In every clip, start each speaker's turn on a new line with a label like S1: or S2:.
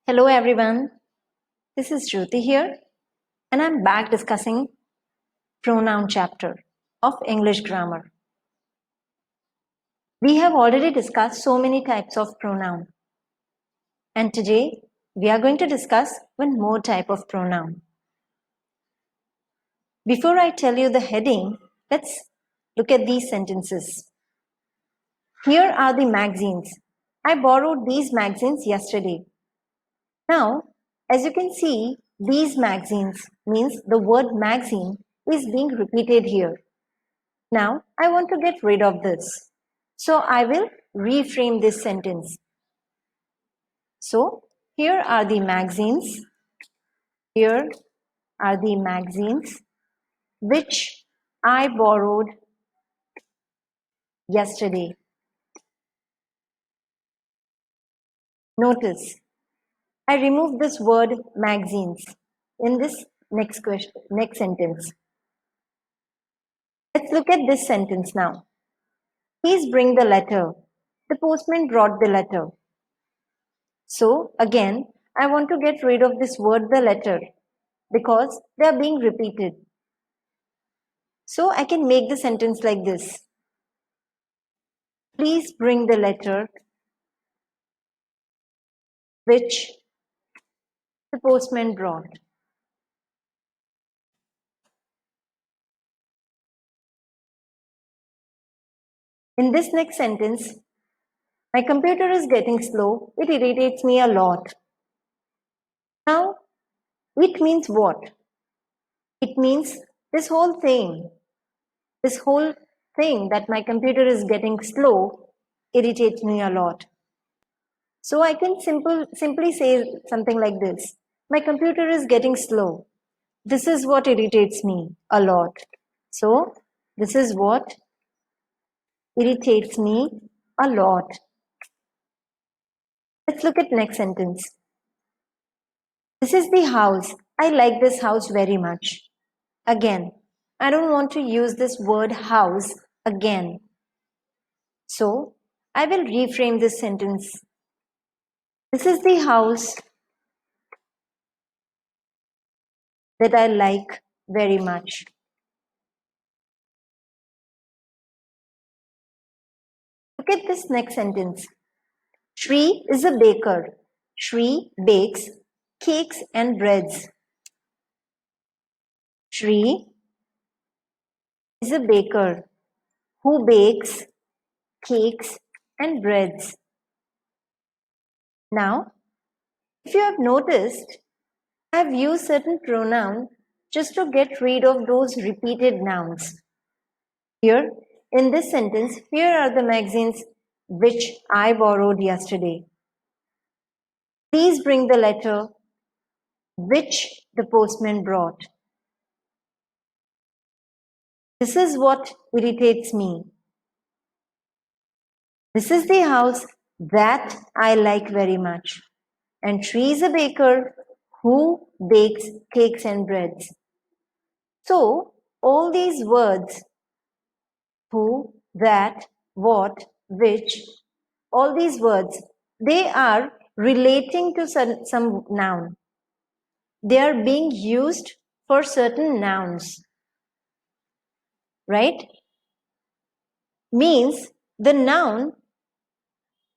S1: Hello everyone, this is Jyoti here and I'm back discussing pronoun chapter of English grammar. We have already discussed so many types of pronoun and today we are going to discuss one more type of pronoun. Before I tell you the heading, let's look at these sentences. Here are the magazines. I borrowed these magazines yesterday. Now, as you can see, these magazines means the word magazine is being repeated here. Now, I want to get rid of this. So, I will reframe this sentence. So, here are the magazines. Here are the magazines which I borrowed yesterday. Notice, I removed this word magazines in this next sentence. Let's look at this sentence now. Please bring the letter. The postman brought the letter. So again, I want to get rid of this word the letter because they are being repeated. So I can make the sentence like this. Please bring the letter which the postman brought. In this next sentence, my computer is getting slow. It irritates me a lot. Now, it means what? It means this whole thing that my computer is getting slow irritates me a lot. So I can simply say something like this. My computer is getting slow. This is what irritates me a lot. So this is what irritates me a lot. Let's look at next sentence. This is the house. I like this house very much. Again, I don't want to use this word house again. So I will reframe this sentence. This is the house that I like very much. Look at this next sentence. Shri is a baker. Shri bakes cakes and breads. Shri is a baker who bakes cakes and breads. Now, if you have noticed, I have used certain pronoun just to get rid of those repeated nouns. Here, in this sentence, here are the magazines which I borrowed yesterday. Please bring the letter which the postman brought. This is what irritates me. This is the house that I like very much. And Shri is a baker who bakes cakes and breads. So, all these words, who, that, what, which, all these words, they are relating to some noun. They are being used for certain nouns. Right? Means the noun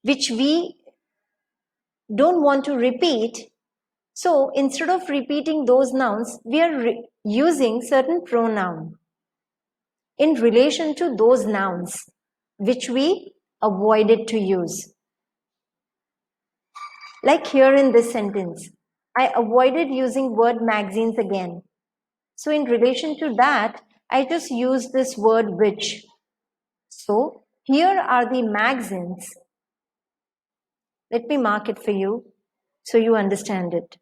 S1: which we don't want to repeat. So instead of repeating those nouns, we are using certain pronoun in relation to those nouns which we avoided to use. Like here in this sentence, I avoided using word magazines again. So in relation to that, I just used this word which. So here are the magazines. Let me mark it for you so you understand it.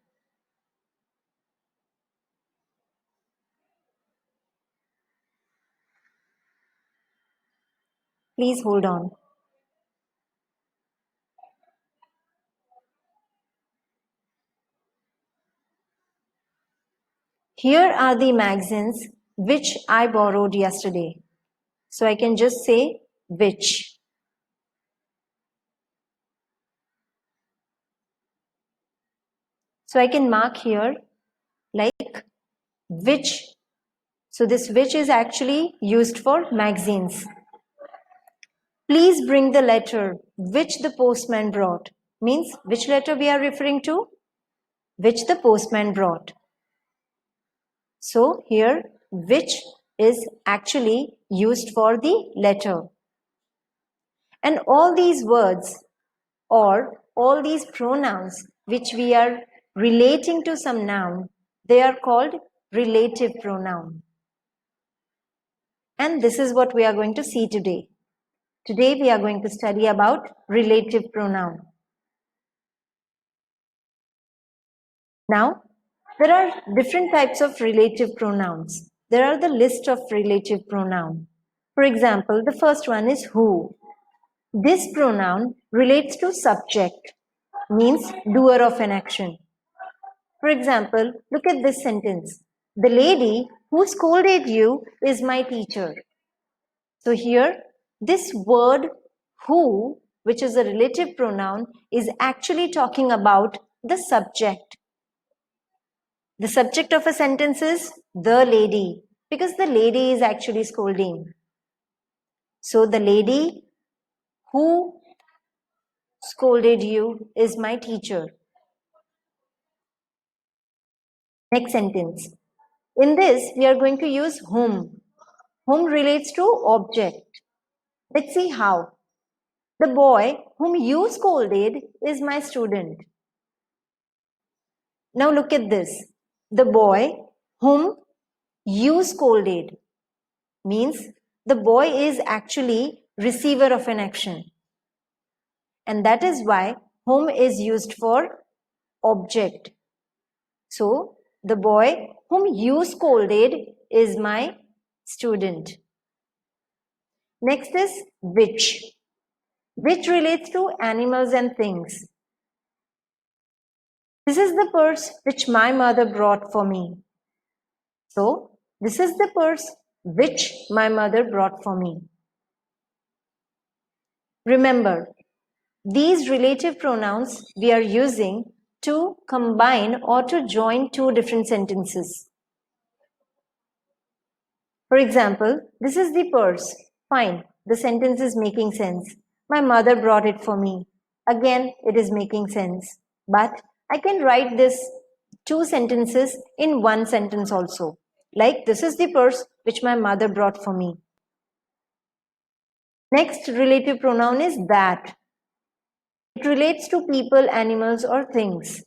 S1: Please hold on. Here are the magazines which I borrowed yesterday. So I can just say which. So I can mark here like which. So this which is actually used for magazines. Please bring the letter which the postman brought. Means which letter we are referring to? Which the postman brought. So here which is actually used for the letter. And all these words or all these pronouns which we are relating to some noun, they are called relative pronoun. And this is what we are going to see today. Today we are going to study about relative pronoun. Now, there are different types of relative pronouns. There are the list of relative pronoun. For example, the first one is who. This pronoun relates to subject, means doer of an action. For example, look at this sentence. The lady who scolded you is my teacher. So here, this word who, which is a relative pronoun, is actually talking about the subject. The subject of a sentence is the lady, because the lady is actually scolding. So the lady who scolded you is my teacher. Next sentence. In this, we are going to use whom. Whom relates to object. Let's see how. The boy whom you scolded is my student. Now look at this. The boy whom you scolded means the boy is actually receiver of an action. And that is why whom is used for object. So the boy whom you scolded is my student. Next is which. Which relates to animals and things. This is the purse which my mother brought for me. So, this is the purse which my mother brought for me. Remember, these relative pronouns we are using to combine or to join two different sentences. For example, this is the purse. Fine, the sentence is making sense. My mother brought it for me. Again, it is making sense. But I can write this two sentences in one sentence also. Like, this is the purse which my mother brought for me. Next relative pronoun is that. It relates to people, animals, or things.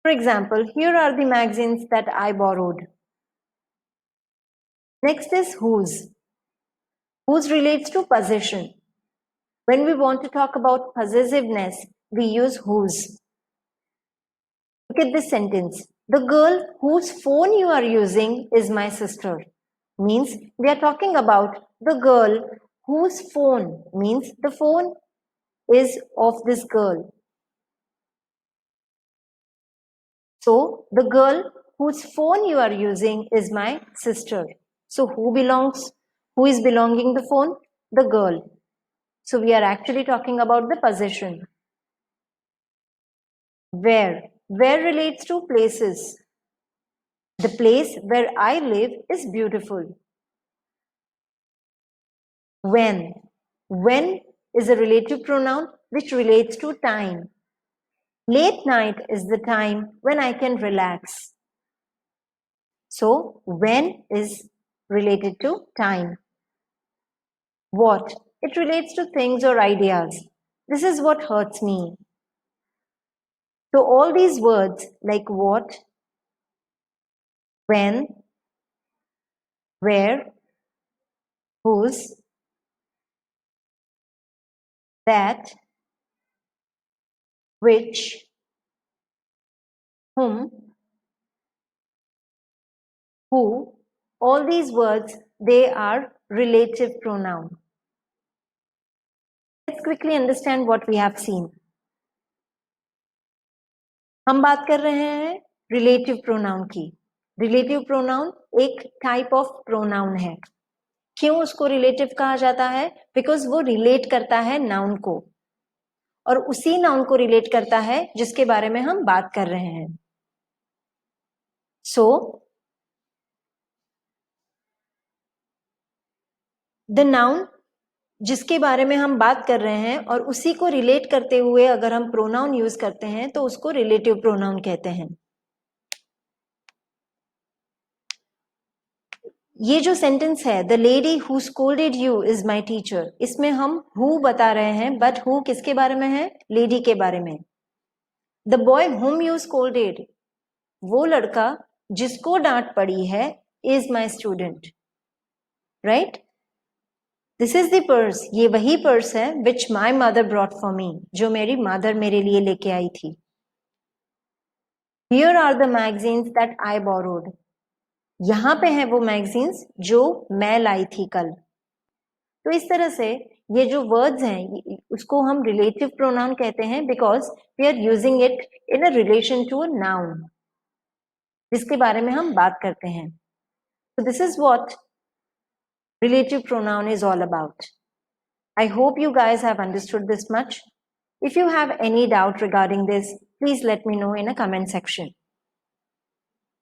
S1: For example, here are the magazines that I borrowed. Next is whose. Whose relates to possession. When we want to talk about possessiveness, we use whose. Look at this sentence. The girl whose phone you are using is my sister. Means we are talking about the girl whose phone, means the phone is of this girl. So the girl whose phone you are using is my sister. So who is belonging the phone? The girl. So we are actually talking about the possession. Where? Where relates to places. The place where I live is beautiful. When? When is a relative pronoun which relates to time. Late night is the time when I can relax. So, when is related to time. What? It relates to things or ideas. This is what hurts me. So, all these words like what, when, where, whose, that, which, whom, who, all these words, they are relative pronoun. Let's quickly understand what we have seen. हम बात कर रहे हैं relative pronoun की. Relative pronoun एक type of pronoun है. क्यों उसको रिलेटिव कहा जाता है? बिकॉज वो रिलेट करता है नाउन को. और उसी नाउन को रिलेट करता है जिसके बारे में हम बात कर रहे हैं. सो द नाउन जिसके बारे में हम बात कर रहे हैं और उसी को रिलेट करते हुए अगर हम प्रोनाउन यूज करते हैं तो उसको रिलेटिव प्रोनाउन कहते हैं. ये जो सेंटेंस है, the lady who scolded you is my teacher, इसमें हम हु बता रहे हैं, बट हु किसके बारे में है? लेडी के बारे में. The boy whom you scolded, वो लड़का जिसको डांट पड़ी है, is my student. Right? This is the purse, ये वही पर्स है which my mother brought for me, जो मेरी मदर मेरे लिए लेके आई थी. Here are the magazines that I borrowed, यहां पे है वो मैगजीन्स जो मैं लाई थी कल. तो इस तरह से ये जो वर्ड्स हैं उसको हम रिलेटिव प्रोनाउन कहते हैं because we are using it in a relation to a noun जिसके बारे में हम बात करते हैं. So this is what relative pronoun is all about. I hope you guys have understood this much. If you have any doubt regarding this, please let me know in a comment section.